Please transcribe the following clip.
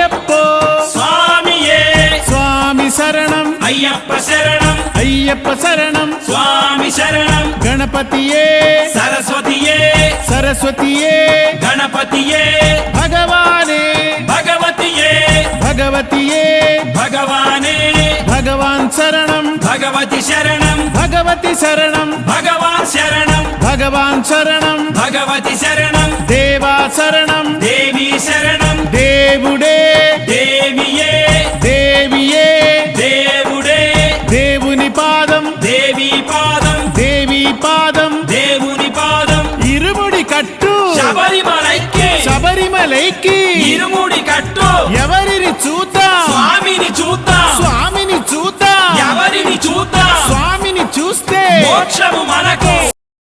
అయ్యప్పో స్వామియే స్వామి శరణం అయ్యప్ప శరణం అయ్యప్ప శరణం స్వామి శరణం గణపతియే సరస్వతియే సరస్వతియే గణపతియే భగవానే భగవతియే భగవతియే భగవానే భగవాన్ శరణం భగవతి శరణం భగవతి శరణం భగవాన్ శరణం భగవాన్ శరణం భగవతి శరణం దేవా శరణం దేవి శరణం దేవుడే దేవియే దేవియే దేవుడే దేవుని పాదం దేవి పాదం దేవి పాదం దేవుని పాదం ఇరుముడి కట్టు శబరిమలైకి శబరిమలైకి ఇరుముడి కట్టు ఎవరిని చూద్దాం స్వామిని చూద్దాం స్వామిని చూద్దాం ఎవరిని చూద్దాం స్వామిని చూస్తే మోక్షము మనకు